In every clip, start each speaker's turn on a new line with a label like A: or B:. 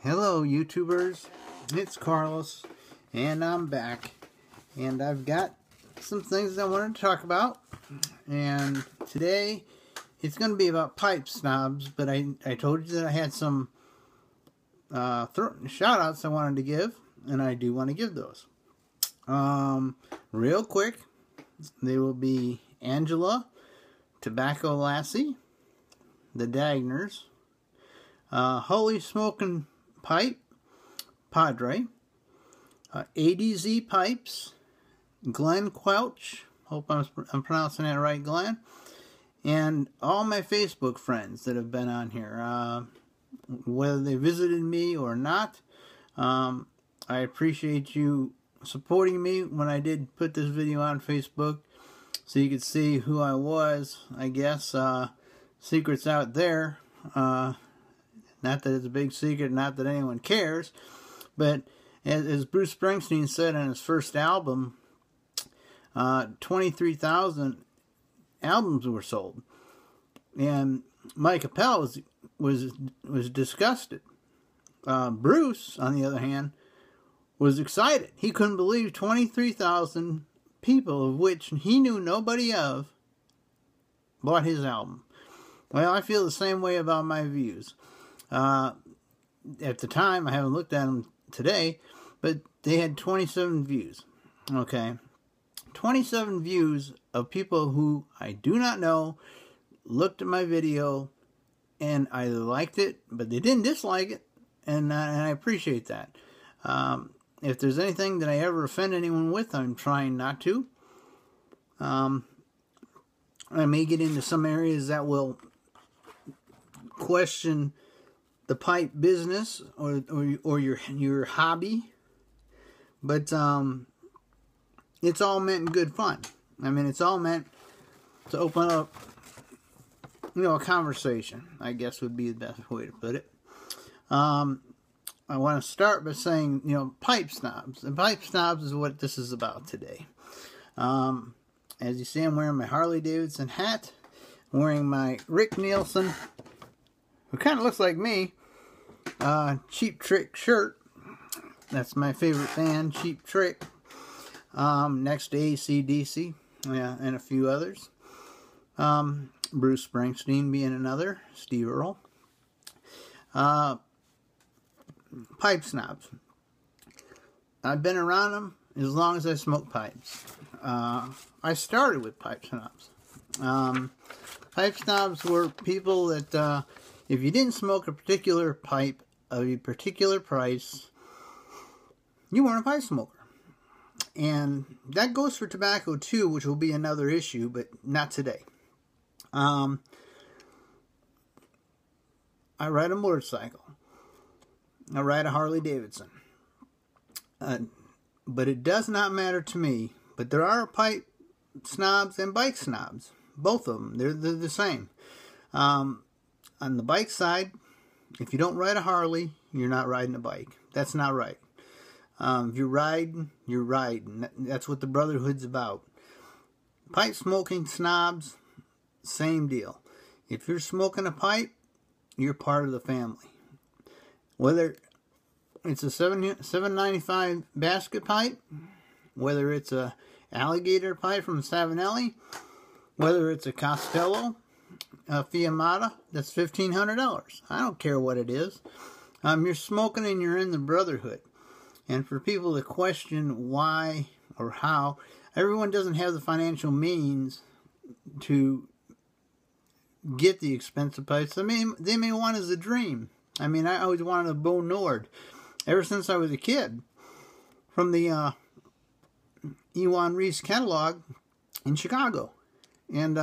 A: Hello YouTubers, it's Carlos and I'm back and I've got some things I wanted to talk about, and today it's going to be about pipe snobs, but I told you that I had some shout outs I wanted to give, and I do want to give those. Real quick, they will be Angela, Tobacco Lassie, the Dagners, Holy Smokin' Pipe, Padre, ADZ Pipes, Glenn Quelch, hope I'm pronouncing that right, Glenn, and all my Facebook friends that have been on here, whether they visited me or not. I appreciate you supporting me when I did put this video on Facebook, so you could see who I was. I guess secret's out there. Not that it's a big secret, not that anyone cares, but as Bruce Springsteen said on his first album, 23,000 albums were sold, and Mike Appel was disgusted. Bruce, on the other hand, was excited. He couldn't believe 23,000 people, of which he knew nobody of, bought his album. Well, I feel the same way about my views. At the time, I haven't looked at them today, but they had 27 views. Okay, 27 views of people who I do not know looked at my video and either liked it, but they didn't dislike it, and I appreciate that. If there's anything that I ever offend anyone with, I'm trying not to. I may get into some areas that will question the pipe business or your hobby, but it's all meant in good fun. I mean, it's all meant to open up, a conversation, I guess would be the best way to put it. I want to start by saying, pipe snobs. And pipe snobs is what this is about today. As you see, I'm wearing my Harley Davidson hat. I'm wearing my Rick Nielsen, who kind of looks like me, Cheap Trick shirt. That's my favorite band, Cheap Trick. Next to AC/DC, and a few others. Bruce Springsteen being another, Steve Earle. Pipe snobs. I've been around them as long as I smoke pipes. I started with pipe snobs. Pipe snobs were people that, if you didn't smoke a particular pipe of a particular price, you weren't a pipe smoker. And that goes for tobacco too, which will be another issue, but not today. I ride a motorcycle. I ride a Harley Davidson. But it does not matter to me. But there are pipe snobs and bike snobs. Both of them. They're the same. On the bike side, if you don't ride a Harley, you're not riding a bike. That's not right. If you're riding, you're riding. That's what the brotherhood's about. Pipe smoking snobs, same deal. If you're smoking a pipe, you're part of the family. Whether it's a $7.95 basket pipe, whether it's a alligator pipe from Savinelli, whether it's a Costello, a Fiametta, that's $1,500. I don't care what it is. You're smoking and you're in the brotherhood. And for people to question why or how, everyone doesn't have the financial means to get the expensive pipes. I mean, they may want as a dream. I mean, I always wanted a Bo Nord ever since I was a kid, from the Ewan Reese catalog in Chicago. And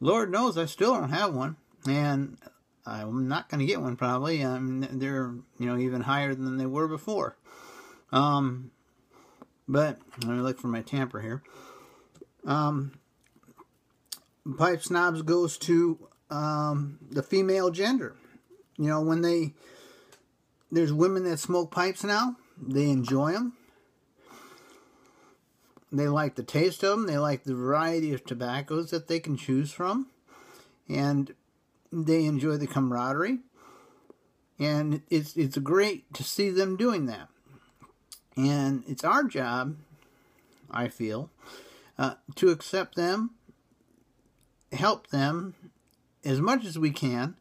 A: Lord knows I still don't have one, and I'm not going to get one probably. They're even higher than they were before. But let me look for my tamper here. Pipe snobs goes to the female gender. When there's women that smoke pipes now, they enjoy them. They like the taste of them. They like the variety of tobaccos that they can choose from. And they enjoy the camaraderie. And it's great to see them doing that. And it's our job, I feel, to accept them, help them as much as we can.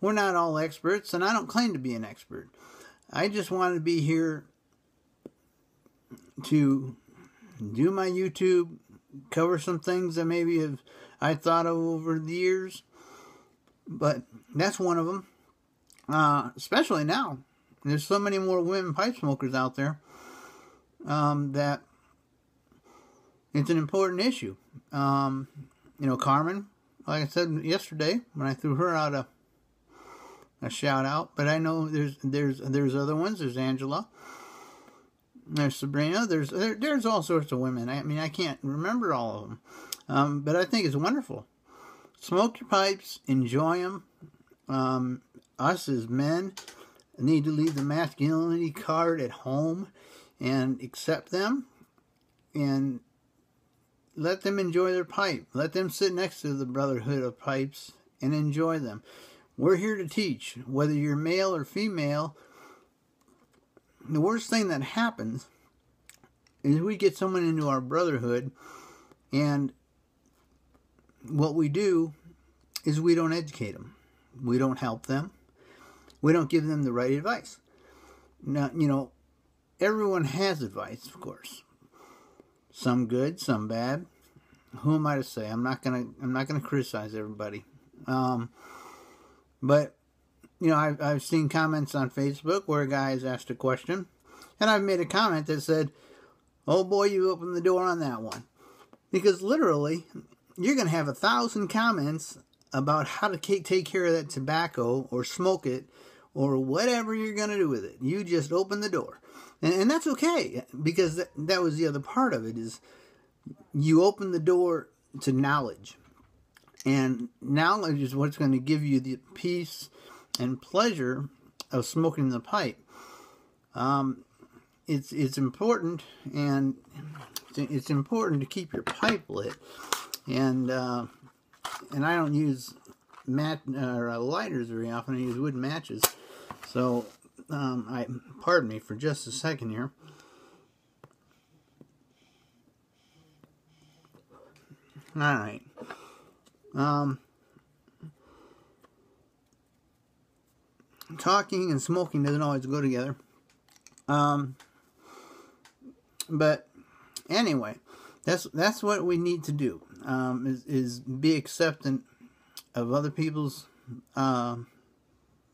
A: We're not all experts, and I don't claim to be an expert. I just want to be here to do my YouTube, cover some things that maybe I thought of over the years, but that's one of them. Especially now, there's so many more women pipe smokers out there that it's an important issue. Carmen, like I said yesterday when I threw her out a shout out, but I know there's other ones. There's Angela. There's Sabrina. There's all sorts of women. I mean, I can't remember all of them, but I think it's wonderful. Smoke your pipes, enjoy them. Us as men need to leave the masculinity card at home and accept them, and let them enjoy their pipe. Let them sit next to the Brotherhood of Pipes and enjoy them. We're here to teach, whether you're male or female. The worst thing that happens is we get someone into our brotherhood, and what we do is we don't educate them. We don't help them. We don't give them the right advice. Now, everyone has advice, of course. Some good, some bad. Who am I to say? I'm not gonna criticize everybody. But I've seen comments on Facebook where a guy has asked a question, and I've made a comment that said, "Oh boy, you opened the door on that one," because literally, you're gonna have 1,000 comments about how to take care of that tobacco or smoke it or whatever you're gonna do with it. You just open the door. And that's okay, because that was the other part of it, is you open the door to knowledge. And knowledge is what's going to give you the peace and pleasure of smoking the pipe. It's important, and it's important to keep your pipe lit. And I don't use lighters very often. I use wood matches. So pardon me for just a second here. All right. Talking and smoking doesn't always go together. But anyway, that's what we need to do. Is be acceptant of other people's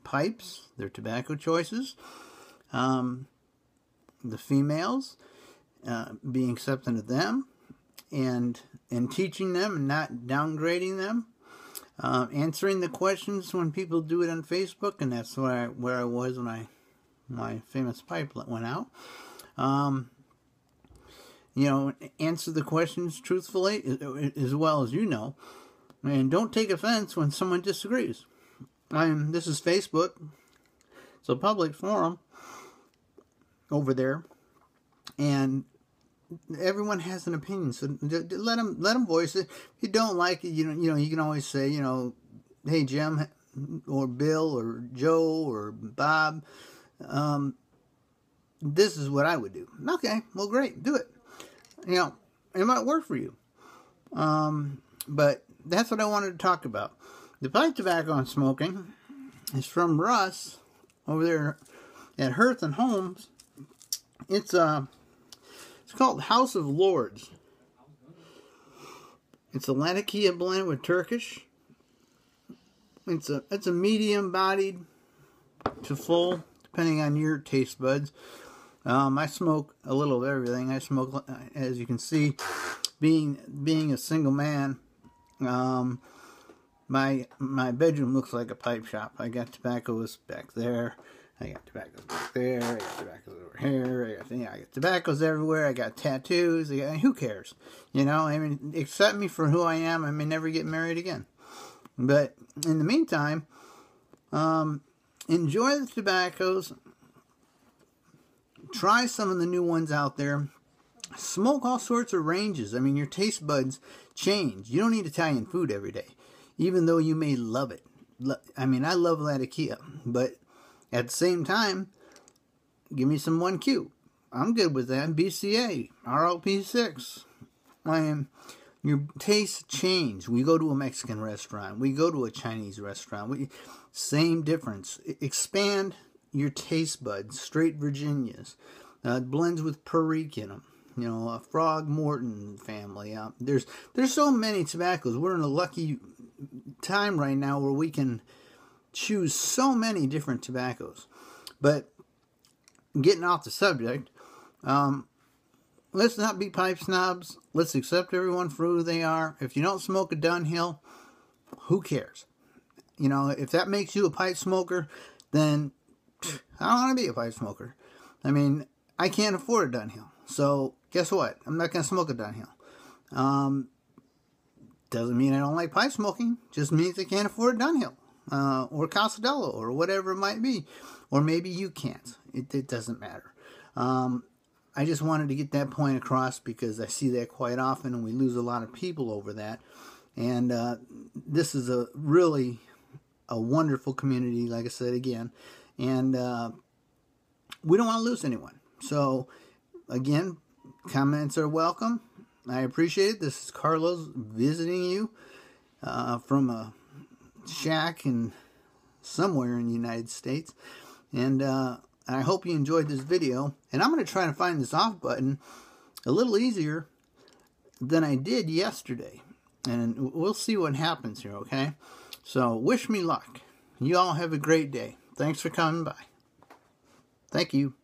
A: pipes, their tobacco choices, the females, being acceptant of them, and teaching them and not downgrading them, answering the questions when people do it on Facebook, and that's where I was when my famous pipe went out. Answer the questions truthfully as well as and don't take offense when someone disagrees. This is Facebook. It's a public forum over there, and everyone has an opinion. So let them voice it. If you don't like it, you can always say, hey Jim, or Bill, or Joe, or Bob, this is what I would do. Okay, well, great, do it. It might work for you. But that's what I wanted to talk about. The pipe tobacco and smoking is from Russ over there at Hearth and Homes. It's called House of Lords. It's a Latakia blend with Turkish. It's a medium bodied to full, depending on your taste buds. I smoke a little of everything. I smoke, as you can see, being a single man. My bedroom looks like a pipe shop. I got tobaccos back there. I got tobaccos back there. I got tobaccos over here. I got tobaccos everywhere. I got tattoos. Who cares? Accept me for who I am. I may never get married again. But in the meantime, enjoy the tobaccos. Try some of the new ones out there. Smoke all sorts of ranges. Your taste buds change. You don't eat Italian food every day, even though you may love it. I love Latakia, but At the same time, give me some 1Q. I'm good with that. BCA, RLP6. Your tastes change. We go to a Mexican restaurant. We go to a Chinese restaurant. Same difference. Expand your taste buds. Straight Virginias. Blends with Perique in them. You know, a Frog Morton family. There's so many tobaccos. We're in a lucky time right now where we can choose so many different tobaccos. But getting off the subject, let's not be pipe snobs. Let's accept everyone for who they are. If you don't smoke a Dunhill, who cares? You know, if that makes you a pipe smoker, then I don't want to be a pipe smoker. I mean, I can't afford a Dunhill. So, guess what? I'm not going to smoke a Dunhill. Doesn't mean I don't like pipe smoking. Just means I can't afford a Dunhill. Or Casadillo, or whatever it might be. Or maybe you can't. It doesn't matter. I just wanted to get that point across because I see that quite often and we lose a lot of people over that. And this is a really a wonderful community, like I said again. And we don't want to lose anyone. So, again, comments are welcome. I appreciate it. This is Carlos visiting you from a shack in somewhere in the United States. And I hope you enjoyed this video. And I'm going to try to find this off button a little easier than I did yesterday. And we'll see what happens here, okay? So, wish me luck. You all have a great day. Thanks for coming by. Thank you.